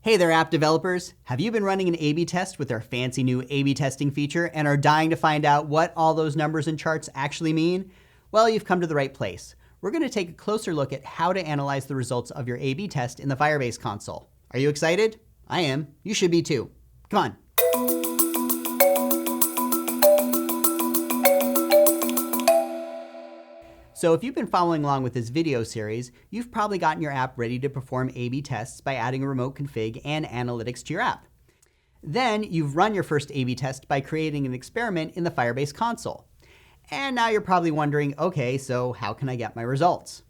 Hey there, app developers. Have you been running an A/B test with our fancy new A/B testing feature and are dying to find out what all those numbers and charts actually mean? Well, you've come to the right place. We're going to take a closer look at how to analyze the results of your A/B test in the Firebase console. Are you excited? I am. You should be too. Come on. So if you've been following along with this video series, you've probably gotten your app ready to perform A/B tests by adding a remote config and analytics to your app. Then you've run your first A/B test by creating an experiment in the Firebase console. And now you're probably wondering, okay, so how can I get my results?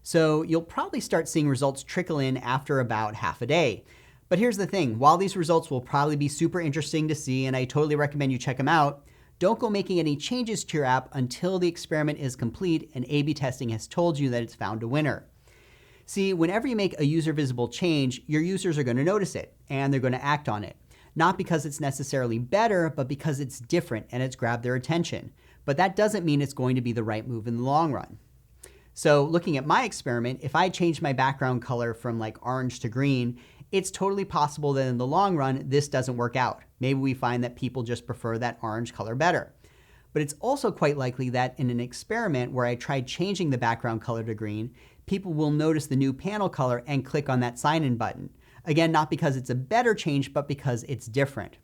So you'll probably start seeing results trickle in after about half a day. But here's the thing, while these results will probably be super interesting to see, and I totally recommend you check them out, don't go making any changes to your app until the experiment is complete and A/B testing has told you that it's found a winner. See, whenever you make a user visible change, your users are going to notice it and they're going to act on it. Not because it's necessarily better, but because it's different and it's grabbed their attention. But that doesn't mean it's going to be the right move in the long run. So looking at my experiment, if I change my background color from like orange to green, it's totally possible that in the long run, this doesn't work out. Maybe we find that people just prefer that orange color better. But it's also quite likely that in an experiment where I tried changing the background color to green, people will notice the new panel color and click on that sign in button. Again, not because it's a better change, but because it's different.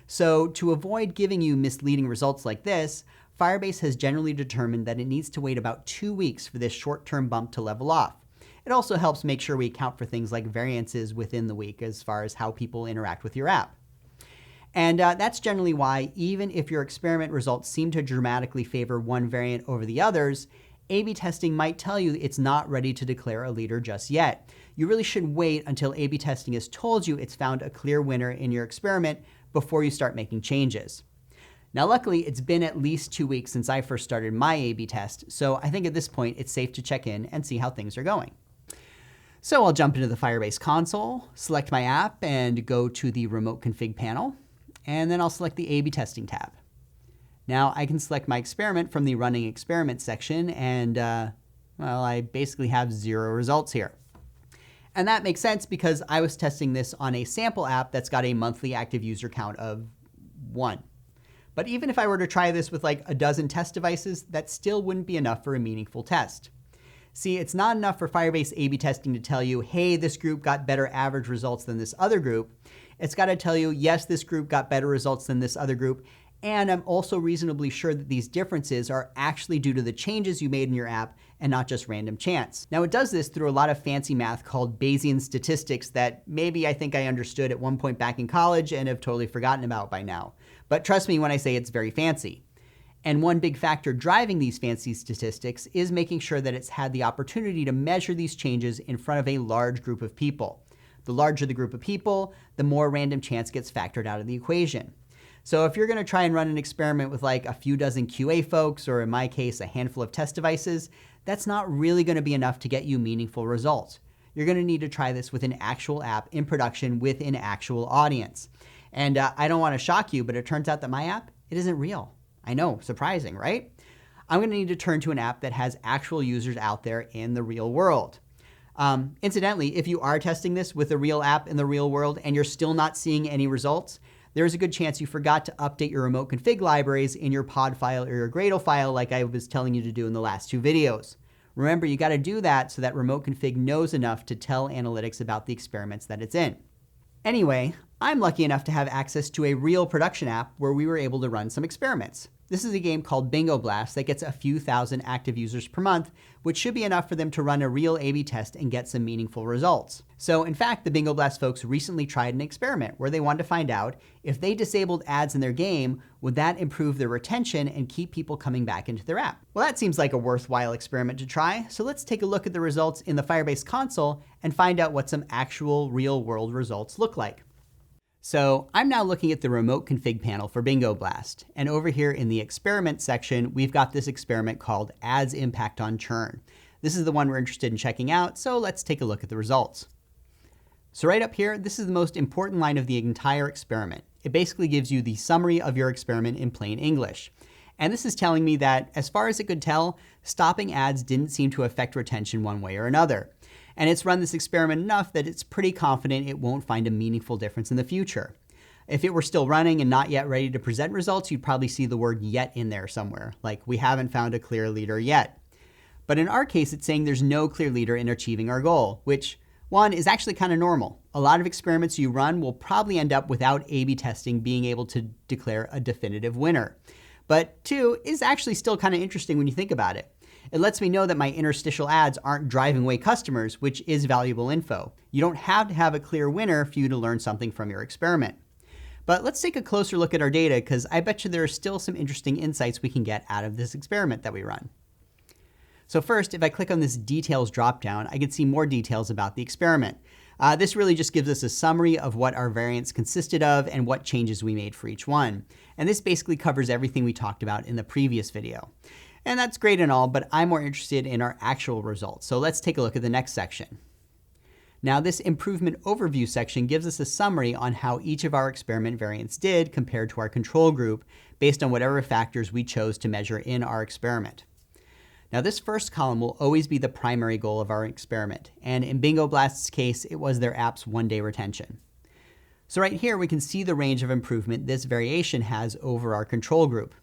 So to avoid giving you misleading results like this, Firebase has generally determined that it needs to wait about 2 weeks for this short-term bump to level off. It also helps make sure we account for things like variances within the week as far as how people interact with your app. And that's generally why, even if your experiment results seem to dramatically favor one variant over the others, A/B testing might tell you it's not ready to declare a leader just yet. You really should wait until A/B testing has told you it's found a clear winner in your experiment before you start making changes. Now, luckily, it's been at least 2 weeks since I first started my A/B test, so I think at this point it's safe to check in and see how things are going. So I'll jump into the Firebase console, select my app, and go to the remote config panel, and then I'll select the A/B testing tab. Now I can select my experiment from the running experiment section, and well, I basically have 0 results here. And that makes sense because I was testing this on a sample app that's got a monthly active user count of 1. But even if I were to try this with like a dozen test devices, that still wouldn't be enough for a meaningful test. See, it's not enough for Firebase A/B testing to tell you, hey, this group got better average results than this other group. It's got to tell you, yes, this group got better results than this other group, and I'm also reasonably sure that these differences are actually due to the changes you made in your app and not just random chance. Now, it does this through a lot of fancy math called Bayesian statistics that maybe I think I understood at one point back in college and have totally forgotten about by now. But trust me when I say it's very fancy. And one big factor driving these fancy statistics is making sure that it's had the opportunity to measure these changes in front of a large group of people. The larger the group of people, the more random chance gets factored out of the equation. So if you're going to try and run an experiment with like a few dozen QA folks, or in my case, a handful of test devices, that's not really going to be enough to get you meaningful results. You're going to need to try this with an actual app in production with an actual audience. And I don't want to shock you, but it turns out that my app, it isn't real. I know, surprising, right? I'm going to need to turn to an app that has actual users out there in the real world. Incidentally, if you are testing this with a real app in the real world and you're still not seeing any results, there's a good chance you forgot to update your remote config libraries in your pod file or your Gradle file like I was telling you to do in the last 2 videos. Remember, you got to do that so that remote config knows enough to tell analytics about the experiments that it's in. Anyway, I'm lucky enough to have access to a real production app where we were able to run some experiments. This is a game called Bingo Blast that gets a few thousand active users per month, which should be enough for them to run a real A/B test and get some meaningful results. So in fact, the Bingo Blast folks recently tried an experiment where they wanted to find out if they disabled ads in their game, would that improve their retention and keep people coming back into their app? Well, that seems like a worthwhile experiment to try, so let's take a look at the results in the Firebase console and find out what some actual real-world results look like. So I'm now looking at the remote config panel for Bingo Blast. And over here in the experiment section, we've got this experiment called Ads Impact on Churn. This is the one we're interested in checking out, so let's take a look at the results. So right up here, this is the most important line of the entire experiment. It basically gives you the summary of your experiment in plain English. And this is telling me that, as far as it could tell, stopping ads didn't seem to affect retention one way or another. And it's run this experiment enough that it's pretty confident it won't find a meaningful difference in the future. If it were still running and not yet ready to present results, you'd probably see the word yet in there somewhere, like we haven't found a clear leader yet. But in our case, it's saying there's no clear leader in achieving our goal, which, one, is actually kind of normal. A lot of experiments you run will probably end up without A/B testing being able to declare a definitive winner. But two, is actually still kind of interesting when you think about it. It lets me know that my interstitial ads aren't driving away customers, which is valuable info. You don't have to have a clear winner for you to learn something from your experiment. But let's take a closer look at our data, because I bet you there are still some interesting insights we can get out of this experiment that we run. So first, if I click on this details dropdown, I can see more details about the experiment. This really just gives us a summary of what our variants consisted of and what changes we made for each one. And this basically covers everything we talked about in the previous video. And that's great and all, but I'm more interested in our actual results. So let's take a look at the next section. Now, this improvement overview section gives us a summary on how each of our experiment variants did compared to our control group based on whatever factors we chose to measure in our experiment. Now, this first column will always be the primary goal of our experiment, and in Bingo Blast's case, it was their app's one-day retention. So right here, we can see the range of improvement this variation has over our control group.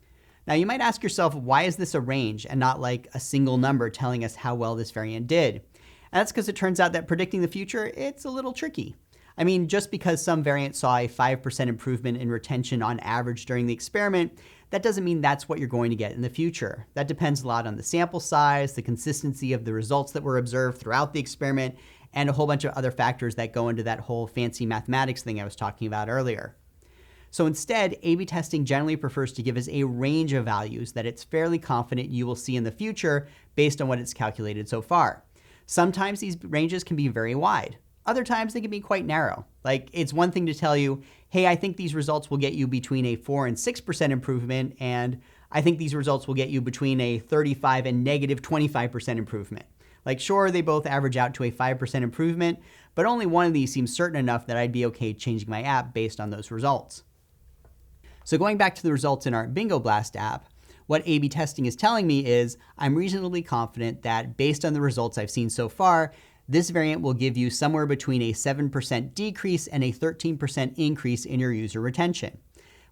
Now, you might ask yourself, why is this a range and not like a single number telling us how well this variant did? And that's because it turns out that predicting the future, it's a little tricky. I mean, just because some variant saw a 5% improvement in retention on average during the experiment, that doesn't mean that's what you're going to get in the future. That depends a lot on the sample size, the consistency of the results that were observed throughout the experiment, and a whole bunch of other factors that go into that whole fancy mathematics thing I was talking about earlier. So instead, A/B testing generally prefers to give us a range of values that it's fairly confident you will see in the future based on what it's calculated so far. Sometimes these ranges can be very wide. Other times they can be quite narrow. Like, it's one thing to tell you, hey, I think these results will get you between a 4 and 6% improvement, and I think these results will get you between a 35 and negative 25% improvement. Like, sure, they both average out to a 5% improvement, but only one of these seems certain enough that I'd be okay changing my app based on those results. So going back to the results in our Bingo Blast app, what A/B testing is telling me is I'm reasonably confident that based on the results I've seen so far, this variant will give you somewhere between a 7% decrease and a 13% increase in your user retention.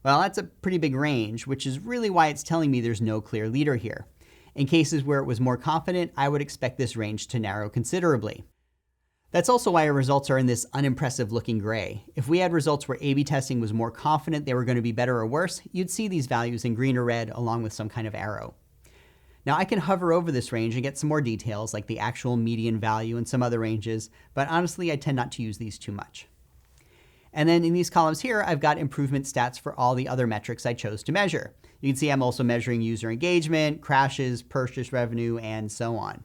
Well, that's a pretty big range, which is really why it's telling me there's no clear leader here. In cases where it was more confident, I would expect this range to narrow considerably. That's also why our results are in this unimpressive looking gray. If we had results where A/B testing was more confident they were going to be better or worse, you'd see these values in green or red along with some kind of arrow. Now, I can hover over this range and get some more details like the actual median value and some other ranges, but honestly, I tend not to use these too much. And then in these columns here, I've got improvement stats for all the other metrics I chose to measure. You can see I'm also measuring user engagement, crashes, purchase revenue, and so on.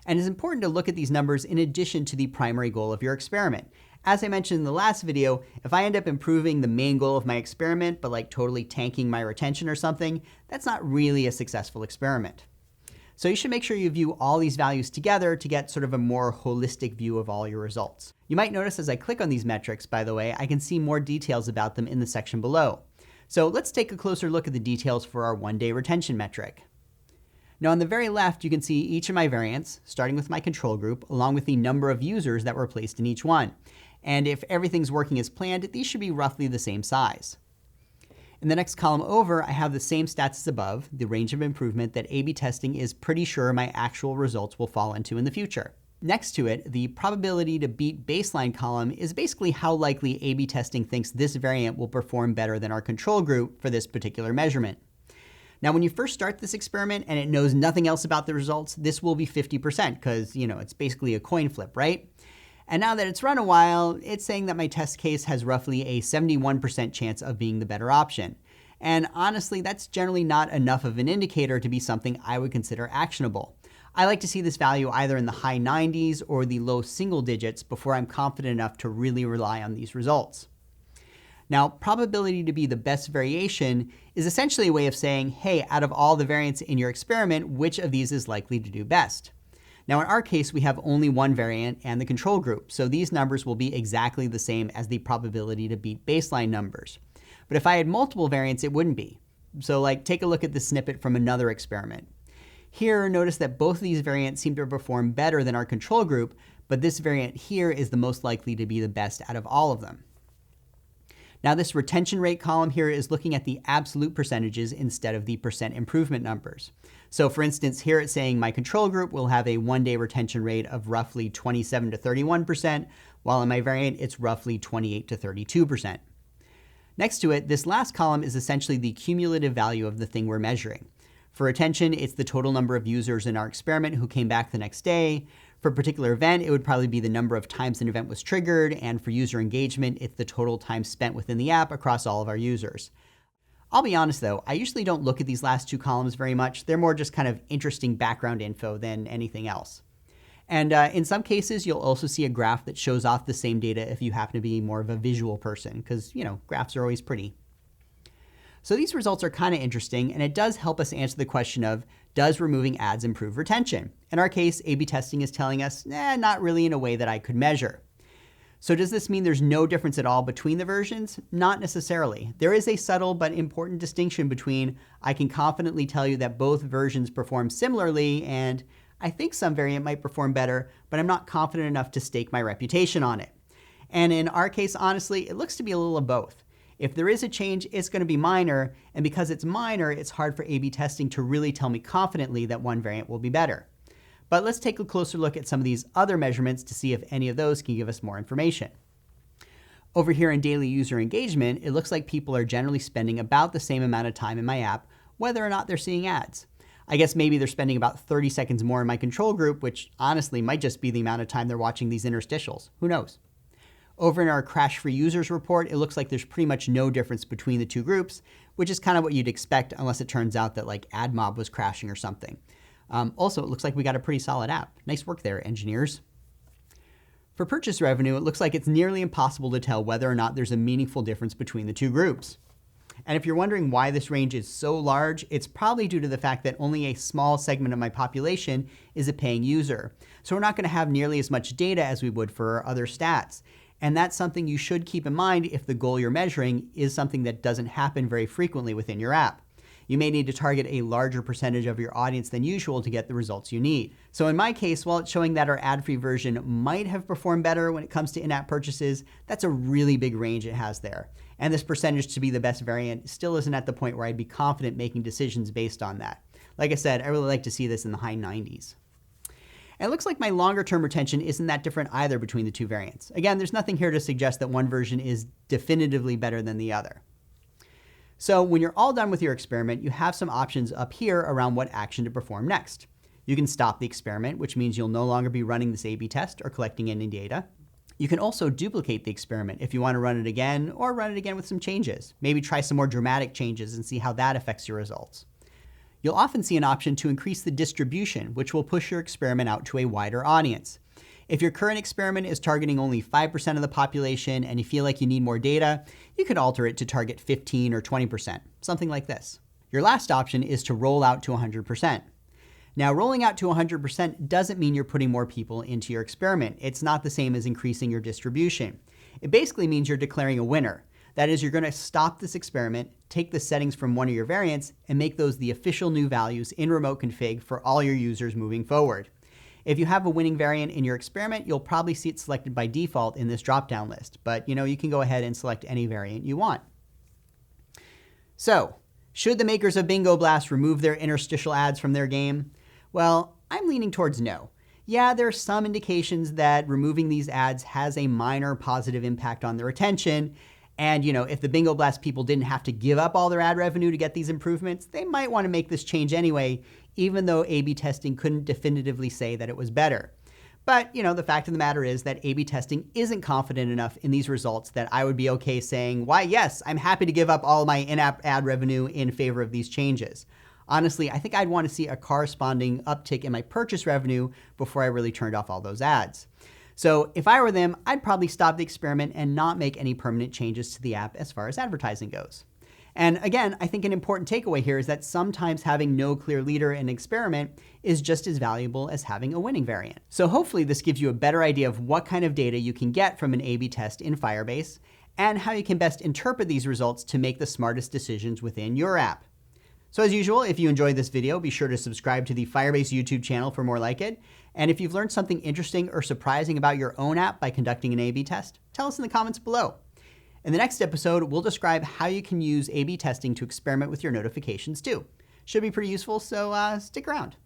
And it's important to look at these numbers in addition to the primary goal of your experiment. As I mentioned in the last video, if I end up improving the main goal of my experiment, but like totally tanking my retention or something, that's not really a successful experiment. So you should make sure you view all these values together to get sort of a more holistic view of all your results. You might notice as I click on these metrics, by the way, I can see more details about them in the section below. So let's take a closer look at the details for our one-day retention metric. Now on the very left, you can see each of my variants, starting with my control group, along with the number of users that were placed in each one. And if everything's working as planned, these should be roughly the same size. In the next column over, I have the same stats as above, the range of improvement that A/B testing is pretty sure my actual results will fall into in the future. Next to it, the probability to beat baseline column is basically how likely A/B testing thinks this variant will perform better than our control group for this particular measurement. Now, when you first start this experiment and it knows nothing else about the results, this will be 50% because, it's basically a coin flip, right? And now that it's run a while, it's saying that my test case has roughly a 71% chance of being the better option. And honestly, that's generally not enough of an indicator to be something I would consider actionable. I like to see this value either in the high 90s or the low single digits before I'm confident enough to really rely on these results. Now, probability to be the best variation is essentially a way of saying, hey, out of all the variants in your experiment, which of these is likely to do best? Now, in our case, we have only one variant and the control group, so these numbers will be exactly the same as the probability to beat baseline numbers. But if I had multiple variants, it wouldn't be. So take a look at this snippet from another experiment. Here, notice that both of these variants seem to perform better than our control group, but this variant here is the most likely to be the best out of all of them. Now this retention rate column here is looking at the absolute percentages instead of the percent improvement numbers. So for instance, here it's saying my control group will have a 1-day retention rate of roughly 27 to 31%, while in my variant it's roughly 28 to 32%. Next to it, this last column is essentially the cumulative value of the thing we're measuring. For retention, it's the total number of users in our experiment who came back the next day. For a particular event, it would probably be the number of times an event was triggered, and for user engagement, it's the total time spent within the app across all of our users. I'll be honest though, I usually don't look at these last two columns very much. They're more just kind of interesting background info than anything else. And in some cases, you'll also see a graph that shows off the same data if you happen to be more of a visual person, because, graphs are always pretty. So these results are kind of interesting, and it does help us answer the question of, does removing ads improve retention? In our case, A/B testing is telling us, not really in a way that I could measure. So does this mean there's no difference at all between the versions? Not necessarily. There is a subtle but important distinction between I can confidently tell you that both versions perform similarly, and I think some variant might perform better, but I'm not confident enough to stake my reputation on it. And in our case, honestly, it looks to be a little of both. If there is a change, it's going to be minor, and because it's minor, it's hard for A/B testing to really tell me confidently that one variant will be better. But let's take a closer look at some of these other measurements to see if any of those can give us more information. Over here in daily user engagement, it looks like people are generally spending about the same amount of time in my app, whether or not they're seeing ads. I guess maybe they're spending about 30 seconds more in my control group, which honestly might just be the amount of time they're watching these interstitials. Who knows? Over in our crash-free users report, it looks like there's pretty much no difference between the two groups, which is kind of what you'd expect unless it turns out that like AdMob was crashing or something. Also, it looks like we got a pretty solid app. Nice work there, engineers. For purchase revenue, it looks like it's nearly impossible to tell whether or not there's a meaningful difference between the two groups. And if you're wondering why this range is so large, it's probably due to the fact that only a small segment of my population is a paying user. So we're not going to have nearly as much data as we would for our other stats. And that's something you should keep in mind if the goal you're measuring is something that doesn't happen very frequently within your app. You may need to target a larger percentage of your audience than usual to get the results you need. So in my case, while it's showing that our ad-free version might have performed better when it comes to in-app purchases, that's a really big range it has there. And this percentage to be the best variant still isn't at the point where I'd be confident making decisions based on that. Like I said, I really like to see this in the high 90s. And it looks like my longer term retention isn't that different either between the two variants. Again, there's nothing here to suggest that one version is definitively better than the other. So when you're all done with your experiment, you have some options up here around what action to perform next. You can stop the experiment, which means you'll no longer be running this A/B test or collecting any data. You can also duplicate the experiment if you want to run it again, or run it again with some changes. Maybe try some more dramatic changes and see how that affects your results. You'll often see an option to increase the distribution, which will push your experiment out to a wider audience. If your current experiment is targeting only 5% of the population and you feel like you need more data, you could alter it to target 15 or 20%, something like this. Your last option is to roll out to 100%. Now, rolling out to 100% doesn't mean you're putting more people into your experiment. It's not the same as increasing your distribution. It basically means you're declaring a winner. That is, you're going to stop this experiment, take the settings from one of your variants, and make those the official new values in remote config for all your users moving forward. If you have a winning variant in your experiment, you'll probably see it selected by default in this drop-down list, but you can go ahead and select any variant you want. So, should the makers of Bingo Blast remove their interstitial ads from their game? Well, I'm leaning towards no. Yeah, there are some indications that removing these ads has a minor positive impact on their retention. And if the Bingo Blast people didn't have to give up all their ad revenue to get these improvements, they might want to make this change anyway, even though A/B testing couldn't definitively say that it was better. But, the fact of the matter is that A/B testing isn't confident enough in these results that I would be okay saying, why, yes, I'm happy to give up all my in-app ad revenue in favor of these changes. Honestly, I think I'd want to see a corresponding uptick in my purchase revenue before I really turned off all those ads. So if I were them, I'd probably stop the experiment and not make any permanent changes to the app as far as advertising goes. And again, I think an important takeaway here is that sometimes having no clear leader in an experiment is just as valuable as having a winning variant. So hopefully this gives you a better idea of what kind of data you can get from an A/B test in Firebase and how you can best interpret these results to make the smartest decisions within your app. So as usual, if you enjoyed this video, be sure to subscribe to the Firebase YouTube channel for more like it. And if you've learned something interesting or surprising about your own app by conducting an A/B test, tell us in the comments below. In the next episode, we'll describe how you can use A/B testing to experiment with your notifications too. Should be pretty useful, so stick around.